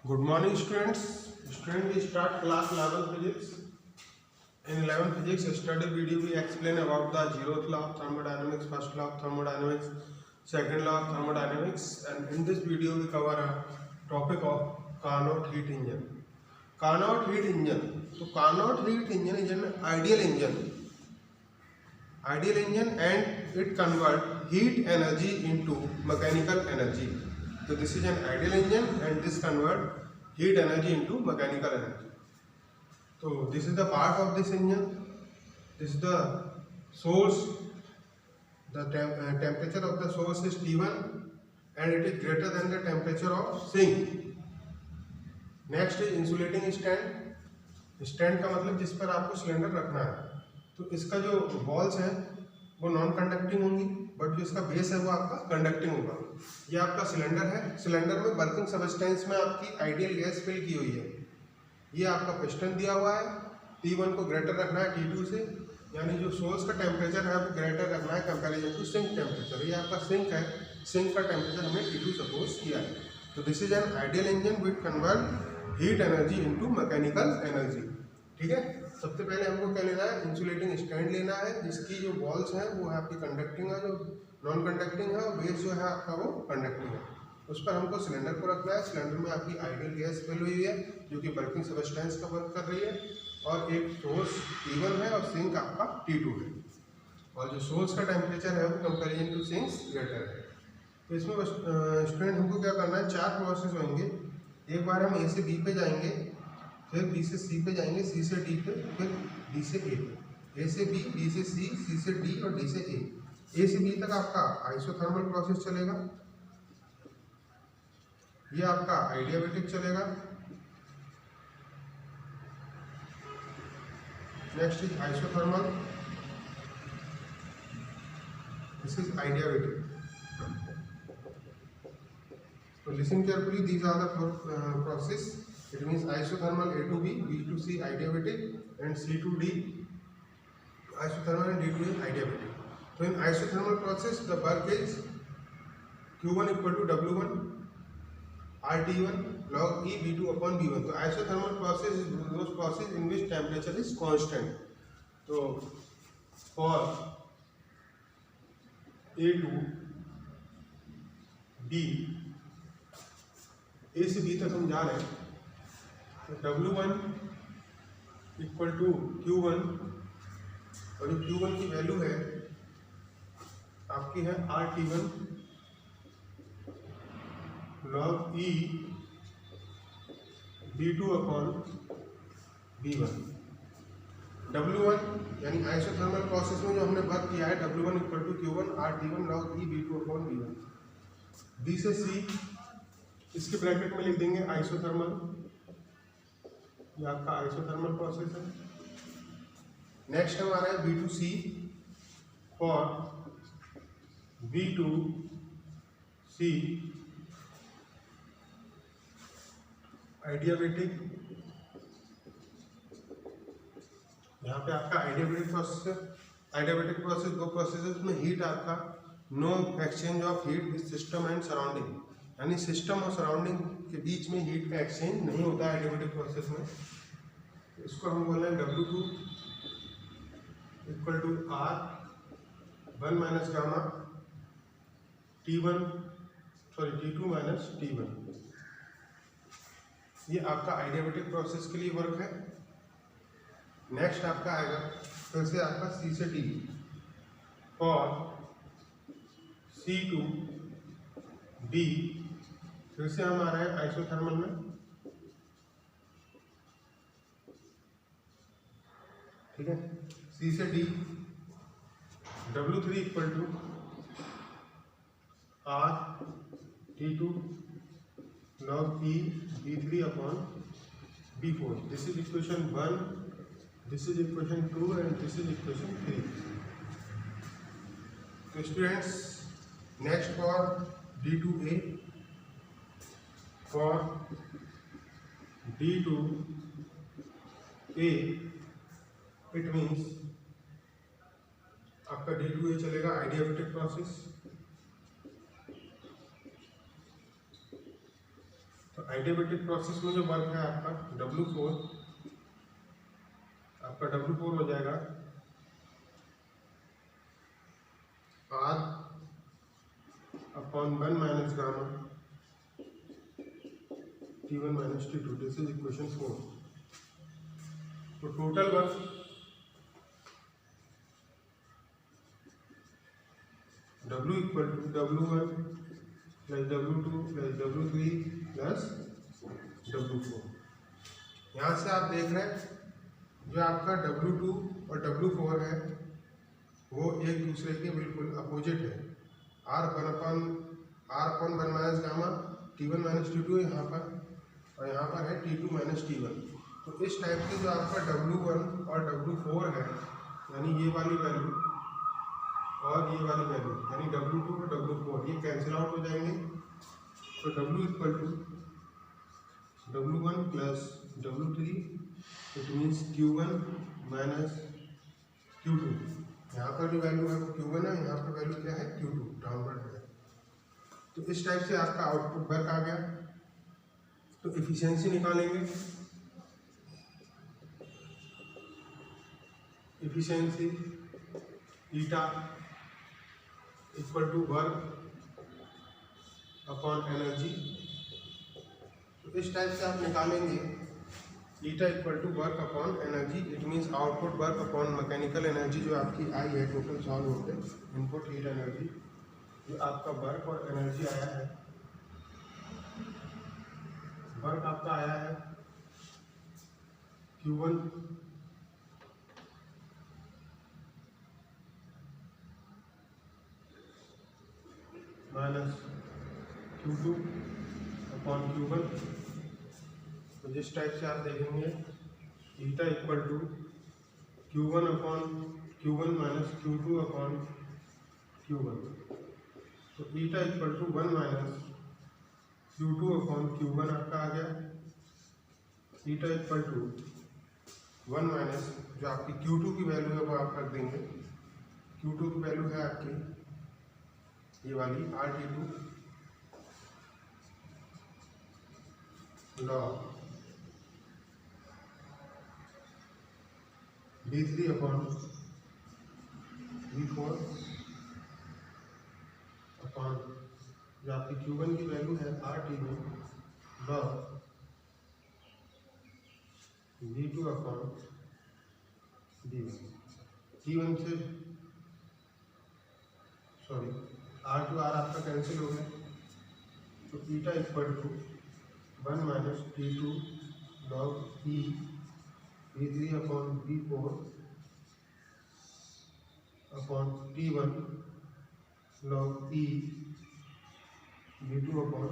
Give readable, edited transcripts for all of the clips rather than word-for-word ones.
Good morning, students. We start class 11 physics. In 11 physics study video, we explain about the zeroth law of thermodynamics, first law of thermodynamics, second law of thermodynamics, and in this video we cover a topic of Carnot heat engine. Carnot heat engine. So Carnot heat engine is an ideal engine, and it converts heat energy into mechanical energy. So this is an ideal engine and this converts heat energy into mechanical energy. So this is the part of this engine. This is the source. The temperature of the source is T1 and it is greater than the temperature of sink. Next is insulating stand. Stand का मतलब जिस पर आपको cylinder रखना है. तो इसका जो वॉल्स हैं वो नॉन कंडक्टिंग होंगी, बट जो इसका बेस है वो आपका कंडक्टिंग होगा. ये आपका सिलेंडर है. सिलेंडर में वर्किंग सबस्टेंस में आपकी आइडियल गैस फिल की हुई है. ये आपका पिस्टन दिया हुआ है. T1 को ग्रेटर रखना है T2 से, यानी जो सोर्स का टेम्परेचर है वो ग्रेटर रखना है कंपेरिजन टू सिंक टेम्परेचर. ये आपका सिंक है. सिंक का टेम्परेचर हमने T2 सपोज किया है. तो this is an ideal engine which convert heat energy into mechanical energy. ठीक है. सबसे पहले हमको क्या लेना है, इंसुलेटिंग स्टैंड लेना है जिसकी जो वॉल्स हैं वो है आपकी कंडक्टिंग है, जो नॉन कंडक्टिंग है, और बेस जो है आपका वो कंडक्टिंग है. उस पर हमको सिलेंडर को रखना है. सिलेंडर में आपकी आइडियल गैस फिल हुई है जो कि वर्किंग सबस्टेंस का वर्क कर रही है, और एक सोर्स T1 है और सिंक आपका T2 है, और जो सोर्स का टेम्परेचर है वो कंपेरिजन टू सिंक्स ग्रेटर है. तो इसमें स्टूडेंट हमको क्या करना है, चार प्रोसेस होंगे. एक बार हम A से B पे जाएंगे, फिर B से C पे जाएंगे, C से D पे, फिर D से A पे. A से B, B से C, C से D और D से A. A से B तक आपका आइसोथर्मल प्रोसेस चलेगा. ये आपका आइडियाबैटिक चलेगा. Next is isothermal. This is adiabatic. So listen carefully. These are the process. It means isothermal A to B, B to C adiabatic, and C to D isothermal and D to A adiabatic. So in isothermal process, the work is Q1 equal to W1 RT1 log E B2 upon B1. So isothermal process is those process in which temperature is constant. So for A to B, A से B तक हम जा रहे हैं, तो W1 equal to Q1, और जो Q1 की वैल्यू है आपकी है RT1 log E B2 upon B1. W1 यानी आइसोथर्मल प्रोसेस में जो हमने वर्क किया है, W1 equal to Q1 RT1 log E B2 upon B1. B से C इसके ब्रैकेट में लिख देंगे आइसोथर्मल. ये आपका आइसोथर्मल प्रोसेस है. नेक्स्ट हमारा है B to C for B to C adiabatic. यहाँ पे आपका आइडियाबैटिक प्रोसेस है. आइडियाबैटिक प्रोसेस दो प्रोसेस में हीट आपका no exchange of heat with system and surrounding, यानी सिस्टम और सराउंडिंग के बीच में हीट का एक्सचेंज नहीं होता है आइडियाबैटिक प्रोसेस में. इसको हम बोल रहे हैं W2 equal to R1 minus gamma T2 minus T1. ये आपका आइडियाबैटिक प्रोसेस के लिए वर्क है. नेक्स्ट आपका आएगा फिर से आपका C से D for C to D. फिर से हम आ रहे हैं आइसोथर्मल में. ठीक है. C से D W3 equal to R T2 log E B3 upon B4. This is equation 1, this is equation 2 and this is equation 3. तो students, next for D to A, for D to A, it means आपका D to A चलेगा आइडियाबैटिक process. तो adiabatic process में जो work है आपका W4, आपका W4 हो जाएगा R upon 1 minus gamma T1 minus T2। This is equation 4। तो total work W equal to W1 plus W2 plus W3 plus W4। यहाँ से आप देख रहे हैं जो आपका W2 और W4 है वो एक दूसरे के बिल्कुल अपोजिट है। R upon 1 minus gamma T1 minus T2 यहाँ पर, और यहाँ पर है T2 माइनस T1। तो इस टाइप के जो आपका W1 और W4 है, यानी ये वाली वैल्यू और ये वाली वैल्यू, यानी W2 और W4 ये कैंसिल आउट हो जाएंगे। तो W equal to W1 plus W3, it means Q1 minus Q2। यहाँ पर जो वैल्यू है वो Q1 है, यहाँ पर वैल्यू क्या है Q2, डाउनवर्ड है। तो इस टाइप से आपका आउटपुट वर्क आ गया। तो एफिशिएंसी निकालेंगे। Efficiency eta equal to work upon energy. तो इस टाइप से आप निकालेंगे eta equal to work upon energy. It means output work upon mechanical energy जो आपकी आई है टोटल सॉल्व होकर, इनपुट हीट एनर्जी जो आपका वर्क और एनर्जी आया है। वर्क आपका आया है Q1 minus Q2 upon Q1। तो जिस टाइप से आप देखेंगे eta equal to Q1 minus Q2 upon Q1। तो eta equal to 1 minus Q2 upon Q1 आपका आ गया। ईटा इक्वल टू 1 माइनस जो आपकी Q2 की वैल्यू है वो आप रख देंगे। Q2 की वैल्यू है आपकी ये वाली RT2 log V3 upon V4 upon जो आपकी Q1 की वैल्यू है RT1 log V2 upon V1। T1 से सॉरी R टू R आपका कैंसिल हो गया। तो eta equal to 1 minus T2 log E V3 upon V4 upon T1 log E V2 upon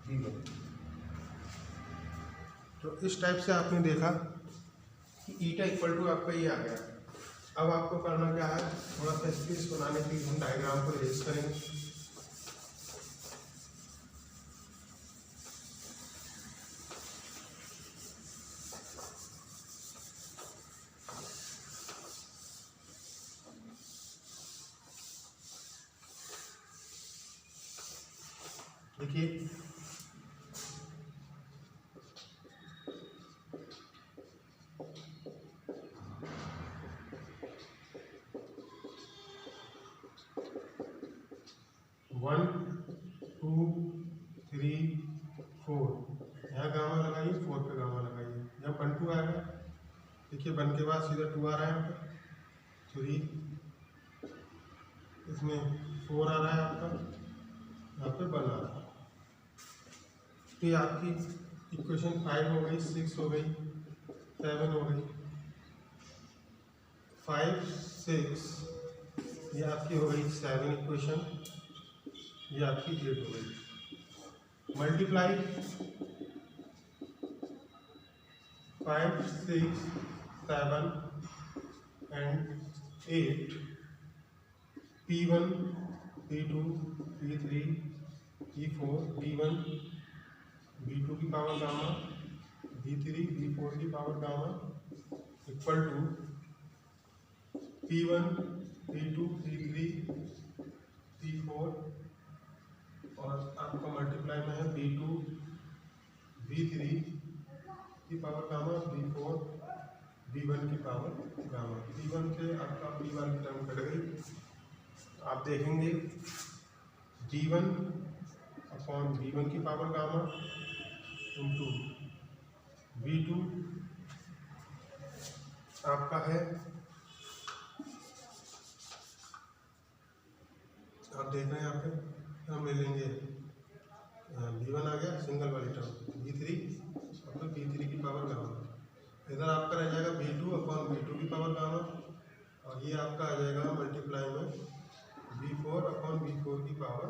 V1। तो इस टाइप से आपने देखा कि ईटा इक्वल टू आपका ये आ गया। अब आपको करना क्या है, थोड़ा सा स्पेस बनाने के लिए हम डायग्राम को इरेज करेंगे। देखिए वन टू थ्री फोर, यहाँ गामा लगाइए, 4 पे गामा लगाइए। यहाँ 1 2 आएगा, देखिए 1 के बाद सीधा 2 आ रहा है, यहाँ पर 3, इसमें 4 आ रहा है आपका, यहाँ पे 1 आ रहा है। तो ये आपकी इक्वेशन 5 हो गई, 6 हो गई, 7 हो गई, 5 6, ये आपकी हो गई 7 इक्वेशन, ये आपकी 8 हो गई। Multiply 5 6 7 and 8 P1 P2 P3 P4 P1 V2 की पावर गामा V3 V4 की power gamma equal to P1 P2 P3 P4 और आपका मल्टीप्लाई में है P2 V3 की पावर गामा, V4 V1 की पावर गामा। V1 से आपका V1 की टर्म कट गई, तो आप देखेंगे V1 अपॉन V1 की पावर गामा इंटू V2 आपका है, आप देख रहे हैं यहाँ पे हम ले लेंगे V1 आ गया सिंगल वाली टर्म, V3 अपना V3 की पावर गामा, इधर आपका रह जाएगा V2 अपॉन V2 की पावर गामा, और ये आपका आ जाएगा मल्टीप्लाई में V4 अपॉन V4 की पावर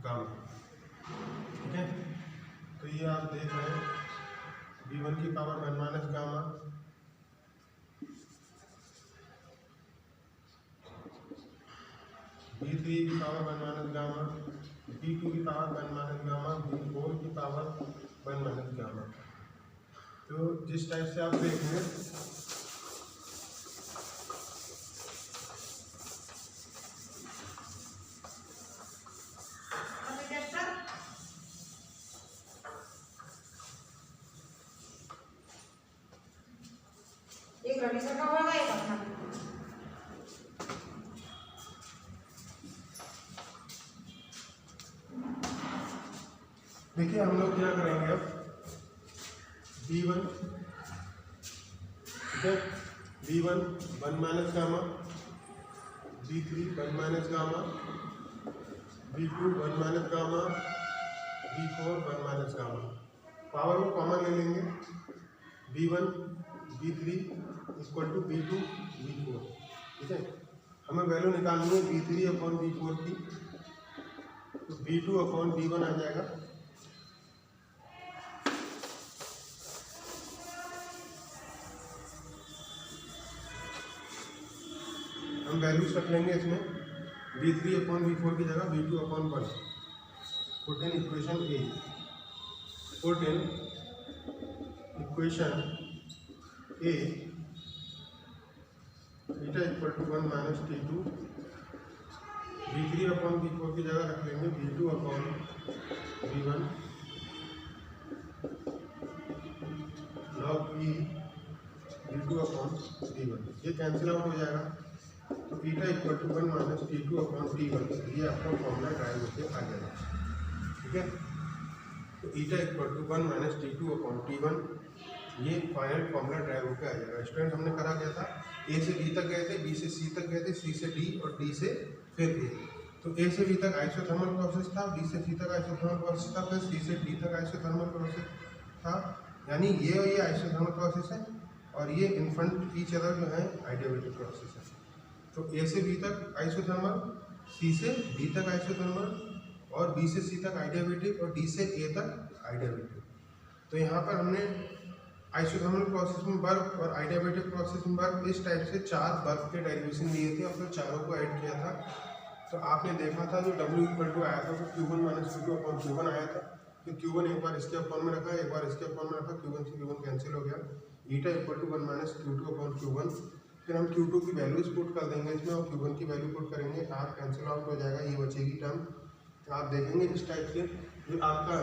गामा। ठीक है, तो ये आप देख रहे हैं V1 की पावर 1 माइनस गामा, V3 की पावर 1 माइनस गामा, V2 की पावर 1 माइनस गामा, V4 की पावर 1 माइनस गामा। तो जिस टाइप से आप देखेंगे एक रवि सर का होगा, एक अपना। देखिए हम लोग क्या करेंगे अब V1, ठीक है, V1 1 minus gamma, V3 1 minus gamma, V2 1 minus gamma, V4 1 minus gamma. Power को कॉमन ले लेंगे, V1 V3 equal to V2 V4। ठीक है, हमें वैल्यू निकालनी है V3 अपॉन V4 की, तो V2 अपॉन V1 आ जाएगा, हम वैल्यूज रख लेंगे इसमें V3 अपॉन V4 की जगह V2 upon 1। Put in equation A, put in equation A theta equal to 1 minus T2, V3 upon V4 की जगह रख लेंगे V2 upon V1 log E V2 upon V1, ये कैंसिल आउट हो जाएगा, तो eta equal to 1 minus T2 upon T1, ये आपका फॉर्मूला ड्राइव होकर आ जाएगा। ठीक है, तो eta equal to 1 minus T2 upon T1, ये फाइनल फॉर्मूला ड्राइव होकर आ जाएगा। स्टूडेंट हमने करा क्या था, ए से बी तक गए थे, बी से सी तक गए थे, सी से डी और डी से फिर ए। तो ए से बी तक आइसोथर्मल प्रोसेस था, बी से सी तक आइसोथर्मल प्रोसेस था, फिर सी से डी तक आइसोथर्मल प्रोसेस था, यानी ये आइसोथर्मल प्रोसेस है, और ये इन फ्रंट ईच अदर जो है आइडियाबैटिक प्रोसेस है। तो ए से बी तक आइसोथर्मल, सी से डी तक आइसोथर्मल, और बी से सी तक आइडियाबैटिक, और डी से ए तक आइडियाबैटिक। तो यहाँ पर हमने आइसोथर्मल प्रोसेस में बर्फ और आइडियाबैटिक प्रोसेस में बर्फ, इस टाइप से 4 बर्फ के डेरिवेशन लिए थे और फिर चारों को ऐड किया था। तो आपने देखा था जो W इक्वल टू आया था वो Q1 minus Q2 upon Q1 आया था, तो Q1 एक बार इसके अपॉन में रखा, एक बार इसके अपॉन में रखा, Q1 से Q1 कैंसिल हो गया, eta equal to 1 minus Q2 upon Q1। फिर हम Q2 की वैल्यूज पुट कर देंगे इसमें, और Q1 की वैल्यू पुट करेंगे, R कैंसिल आउट हो जाएगा, ये बचेगी टर्म। तो आप देखेंगे इस टाइप से जो आपका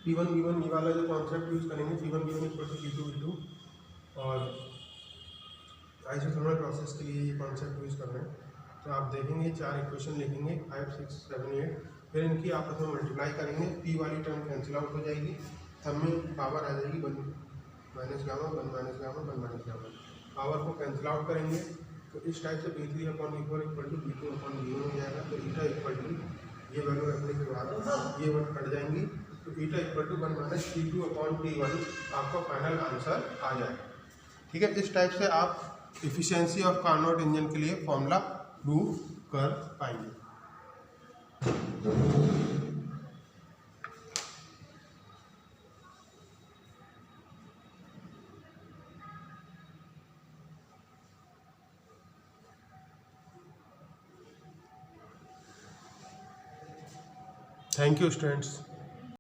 P1 V1 ये वाला जो कॉन्सेप्ट यूज़ करेंगे, P1 V1 equal to P2 V2, और आइसोथर्मल प्रोसेस के लिए ये कॉन्सेप्ट यूज़ कर रहे हैं। तो आप देखेंगे 4 इक्वेशन लिखेंगे 5, 6, 7, 8, फिर इनकी आपस में मल्टीप्लाई करेंगे, P वाली टर्म कैंसिल आउट हो जाएगी, सब में पावर आ जाएगी 1 minus gamma, 1 minus gamma, 1 minus gamma, power को कैंसिल आउट करेंगे। तो इस टाइप से V3 upon V4 equal to V2 upon V1 हो जाएगा। तो ईटा इक्वल टू ये वैल्यू रखने के बाद ये वर्ड कट जाएंगी, तो eta equal to 1 minus T2 upon T1 आपका फाइनल आंसर आ जाएगा। ठीक है, इस टाइप से आप एफिशिएंसी ऑफ कार्नोट इंजन के लिए फॉर्मूला प्रूव कर पाएंगे। Thank you, students.